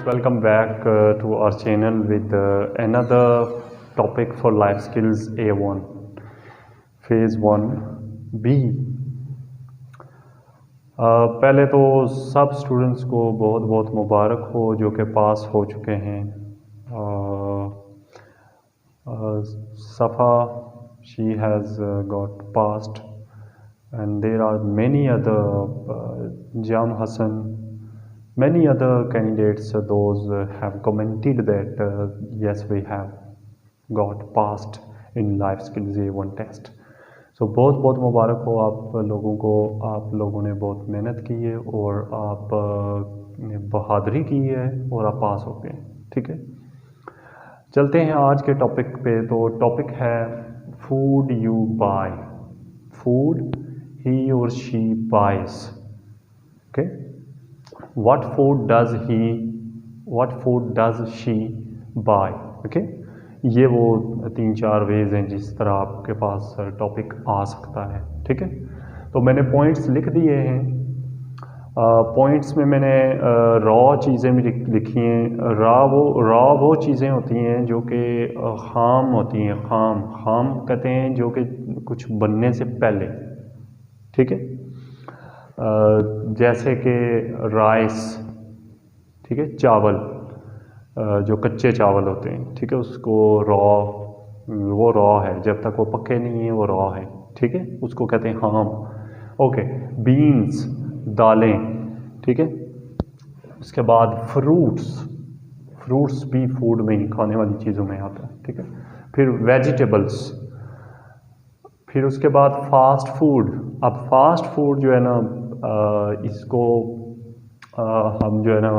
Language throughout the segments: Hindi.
welcome back to our channel with another topic for life skills A1 phase 1B। पहले तो सब स्टूडेंट्स को बहुत बहुत मुबारक हो जो कि पास हो चुके हैं। Safa, she has got passed, and there are many other Jam Hassan, many other candidates, those have commented that yes, we have got passed in life skills A1 test। So बहुत बहुत मुबारक हो आप लोगों को, आप लोगों ने बहुत मेहनत की है और आप ने बहादुरी की है और आप पास हो गए। ठीक है, चलते हैं आज के टॉपिक पे। तो टॉपिक है food you buy, food he और she buys. Okay, what food does he, what food does she buy। Okay, ये वो 3-4 वेज हैं जिस तरह आपके पास टॉपिक आ सकता है। ठीक है, तो मैंने पॉइंट्स लिख दिए हैं। पॉइंट्स में मैंने रॉ चीज़ें भी लिखी हैं। रॉ वो चीज़ें होती हैं जो कि खाम होती हैं। खाम कहते हैं जो कि कुछ बनने से पहले। ठीक है, जैसे कि राइस, ठीक है, चावल, जो कच्चे चावल होते हैं, ठीक है, उसको वो रॉ है, जब तक वो पके नहीं है वो रॉ है। ठीक है, उसको कहते हैं हाम। ओके, बीन्स, दालें। ठीक है, उसके बाद फ्रूट्स भी फूड में ही, खाने वाली चीज़ों में आता है। ठीक है, फिर वेजिटेबल्स, फिर उसके बाद फास्ट फूड। अब फास्ट फूड जो है ना, इसको हम जो है ना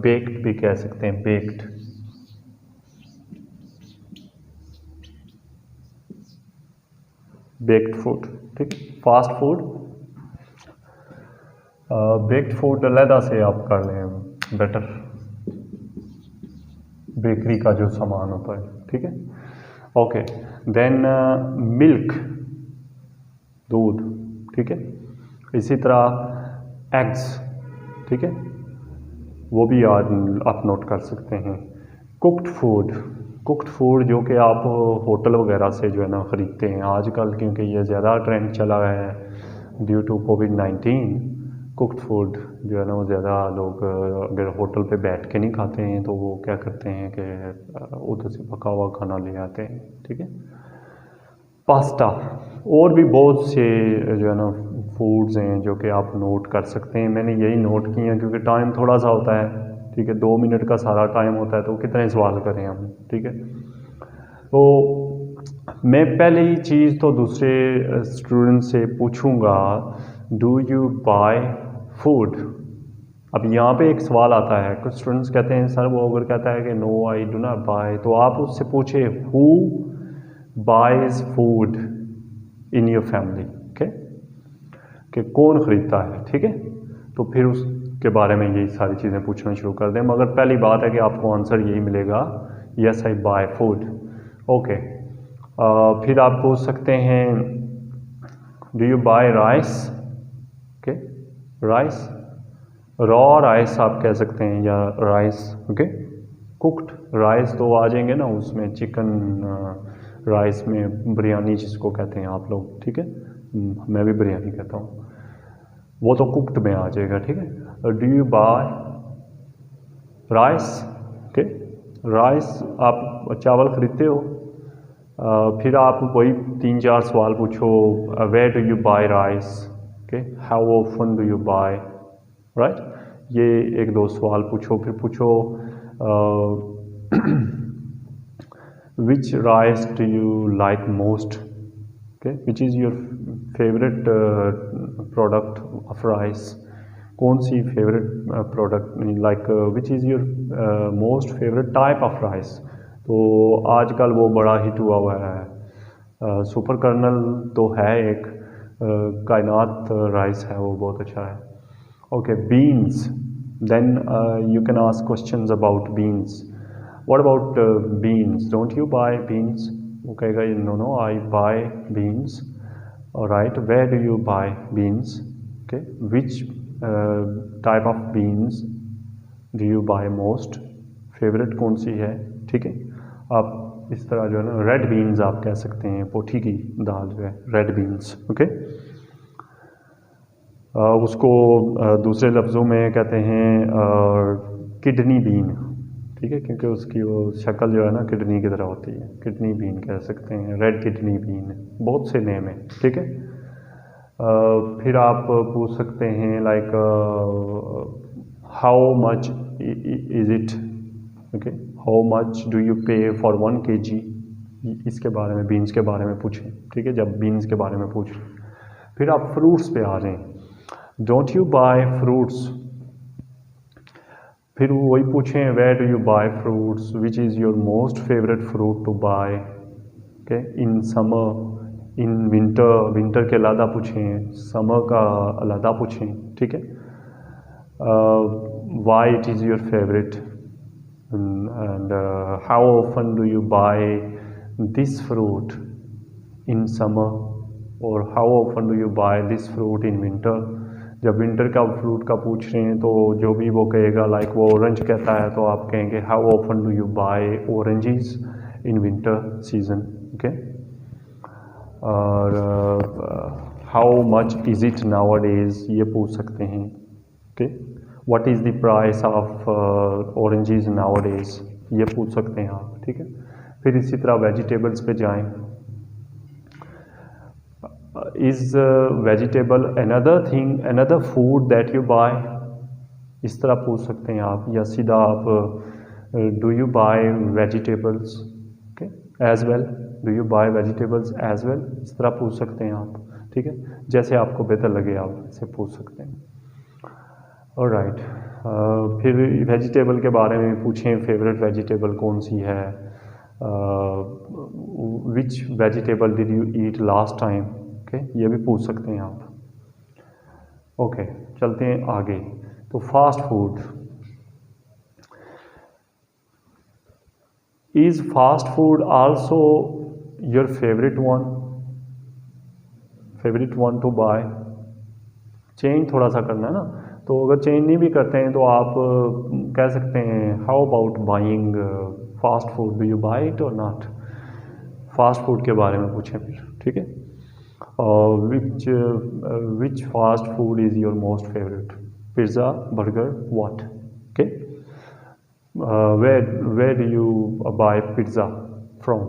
बेक्ड भी कह सकते हैं। Baked food. ठीक, फास्ट फूड, बेक्ड फूड अलहदा से आप कर लें बेटर, बेकरी का जो सामान होता है। ठीक है, ओके, देन मिल्क, दूध। ठीक है, इसी तरह एग्स। ठीक है, वो भी आप नोट कर सकते हैं। कुक्ड फूड जो कि आप होटल वगैरह से जो है ना ख़रीदते हैं आजकल, क्योंकि ये ज़्यादा ट्रेंड चला गया है ड्यू टू कोविड-19। कुक्ड फूड जो है ना वो ज़्यादा लोग अगर होटल पे बैठ के नहीं खाते हैं तो वो क्या करते हैं कि उधर से पका हुआ खाना ले आते हैं। ठीक है, पास्ता, और भी बहुत से जो है ना फूड्स हैं जो कि आप नोट कर सकते हैं। मैंने यही नोट किए हैं क्योंकि टाइम थोड़ा सा होता है। ठीक है, 2 मिनट का सारा टाइम होता है, तो कितने सवाल करें हम। ठीक है, तो मैं पहले ही चीज़ तो दूसरे स्टूडेंट से पूछूंगा, डू यू बाय फूड। अब यहाँ पे एक सवाल आता है, कुछ स्टूडेंट्स कहते हैं सर, वो अगर कहता है कि no I do not buy, तो आप उससे पूछे who buys food in your family. Okay, कि कौन ख़रीदता है। ठीक है, तो फिर उसके बारे में यही सारी चीज़ें पूछना शुरू कर दें। मगर पहली बात है कि आपको आंसर यही मिलेगा, yes I buy food. Okay, फिर आप पूछ सकते हैं do you buy rice. Okay, rice, raw rice आप कह सकते हैं, या राइस। ओके, कुक्ड राइस तो आ जाएंगे ना उसमें, चिकन राइस में, बिरयानी जिसको कहते हैं आप लोग। ठीक है, मैं भी बिरयानी कहता हूँ, वो तो कुक्ड में आ जाएगा। ठीक है, do you buy rice. Okay, rice, आप चावल ख़रीदते हो। फिर आप वही 3-4 सवाल पूछो, where do you buy rice. Okay, how often do you buy, right. ये 1-2 सवाल पूछो। फिर पूछो which rice do you like most. Okay, which is your favourite product of rice. कौन सी favourite product, like which is your most favourite type of rice. तो आजकल वो बड़ा हिट हुआ है, सुपर कर्नल तो है एक, कायनात राइस है, वो बहुत अच्छा है। Okay, beans, then you can ask questions about beans. What about beans, don't you buy beans. वो कहेगा no I buy beans. Right, where do you buy beans. Okay, which type of beans do you buy most, favourite कौन सी है, ठीक है। आप इस तरह जो है ना, रेड बीन्स आप कह सकते हैं, पोठी की दाल जो है, रेड बीन्स, ओके। उसको दूसरे लफ्ज़ों में कहते हैं किडनी बीन, ठीक है, क्योंकि उसकी वो शक्ल जो है ना किडनी की तरह होती है, किडनी बीन कह सकते हैं, रेड किडनी बीन, बहुत से नेम है, ठीक है। फिर आप पूछ सकते हैं like how much is it, okay, how much do you पे फॉर 1 kg, इसके बारे में, बीन्स के बारे में पूछें, ठीक है, जब बीन्स के बारे में पूछें। फिर आप फ्रूट्स पे आ जाएं, डोंट यू बाय फ्रूट्स, फिर वही पूछें where do you buy fruits, which is your most favourite fruit to buy, okay, in summer, in winter, winter के अलादा पूछें, समर का अलादा पूछें, ठीक है। Why it is your favourite, and how often do you buy this fruit in summer, और how often do you buy this fruit in winter. जब विंटर का फ्रूट का पूछ रहे हैं तो जो भी वो कहेगा, लाइक वो ऑरेंज कहता है तो आप कहेंगे how often do you buy oranges in winter season, okay. और how much is it nowadays, ये पूछ सकते हैं, okay. What is the price of oranges nowadays, ये पूछ सकते हैं आप, ठीक है। फिर इसी तरह वेजिटेबल्स पे जाएं, is vegetable another thing, another food that you buy, इस तरह पूछ सकते हैं आप, या सीधा आप do you buy vegetables, okay, as well, do you buy vegetables as well, इस तरह पूछ सकते हैं आप, ठीक है, जैसे आपको बेहतर लगे आप इसे पूछ सकते हैं। ऑलराइट, फिर वेजिटेबल के बारे में पूछें, फेवरेट वेजिटेबल कौन सी है, which vegetable did you eat last time, okay, ये भी पूछ सकते हैं आप, ओके। चलते हैं आगे, तो fast food, is fast food also your favourite one to buy, change थोड़ा सा करना है ना, तो अगर चेंज नहीं भी करते हैं तो आप कह सकते हैं how about buying fast food, do you buy it or not, fast food के बारे में पूछें फिर, ठीक है। Which fast food is your most favourite, pizza, burger, what, okay. where do you buy pizza from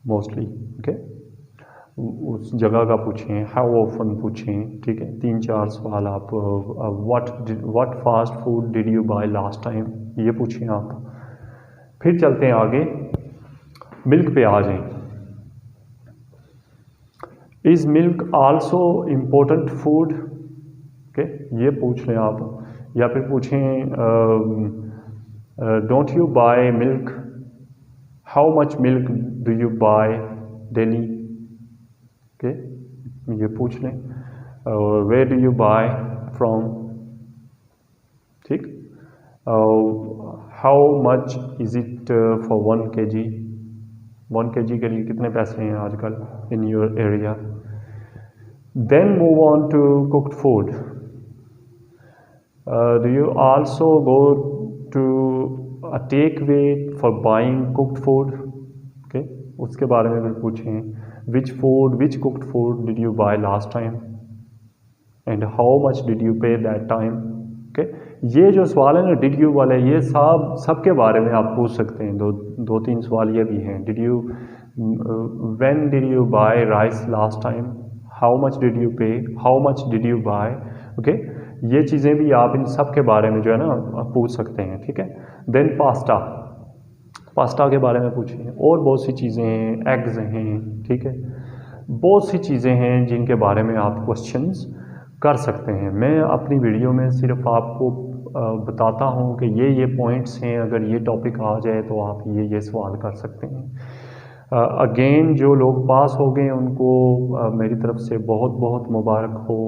mostly, okay. उस जगह का पूछें, हाउ ऑफन पूछें, ठीक है। 3-4 सवाल आप, what fast food did you buy last time, ये पूछें आप। फिर चलते हैं आगे, मिल्क पे आ जाएं, is milk also important food, okay, ये पूछ लें आप। या फिर पूछें don't you buy milk, how much milk do you buy daily, okay, ये पूछ लें। Where do you buy from, ठीक। How much is it for 1 kg, 1 kg के लिए कितने पैसे हैं आजकल in your area. Then move on to cooked food, do you also go to a takeaway for buying cooked food, okay, उसके बारे में भी पूछें। Which cooked food did you buy last time and how much did you pay that time, okay. ये जो सवाल है ना डिड यू वाले, ये सब के बारे में आप पूछ सकते हैं। दो तीन सवाल ये भी हैं, did you, when did you buy rice last time, how much did you pay, how much did you buy, okay. ये चीज़ें भी आप इन सब के बारे में जो है ना पूछ सकते हैं, ठीक है। देन पास्ता के बारे में पूछें, और बहुत सी चीज़ें हैं, एग्स हैं, ठीक है, बहुत सी चीज़ें हैं जिनके बारे में आप क्वेश्चंस कर सकते हैं। मैं अपनी वीडियो में सिर्फ आपको बताता हूँ कि ये पॉइंट्स हैं, अगर ये टॉपिक आ जाए तो आप ये सवाल कर सकते हैं। अगेन जो लोग पास हो गए उनको मेरी तरफ से बहुत बहुत मुबारक हो,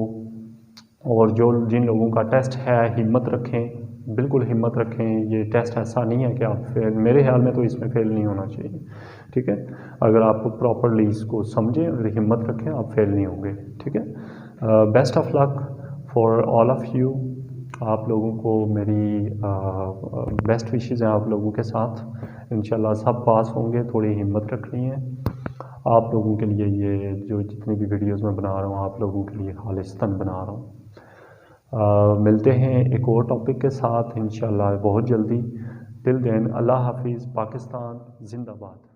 और जिन लोगों का टेस्ट है हिम्मत रखें, बिल्कुल हिम्मत रखें। ये टेस्ट ऐसा नहीं है कि आप फेल, मेरे ख्याल में तो इसमें फेल नहीं होना चाहिए, ठीक है। अगर आप प्रॉपरली इसको समझें और हिम्मत रखें, आप फेल नहीं होंगे, ठीक है। Best of luck for all of you, आप लोगों को मेरी बेस्ट विशेज़ हैं आप लोगों के साथ। इंशाल्लाह सब पास होंगे, थोड़ी हिम्मत रखनी है। आप लोगों के लिए ये जो जितनी भी वीडियोस मैं बना रहा हूँ आप लोगों के लिए खालिस्तन बना रहा हूँ। मिलते हैं एक और टॉपिक के साथ इंशाल्लाह बहुत जल्दी। टिल देन अल्लाह हाफिज़। पाकिस्तान जिंदाबाद।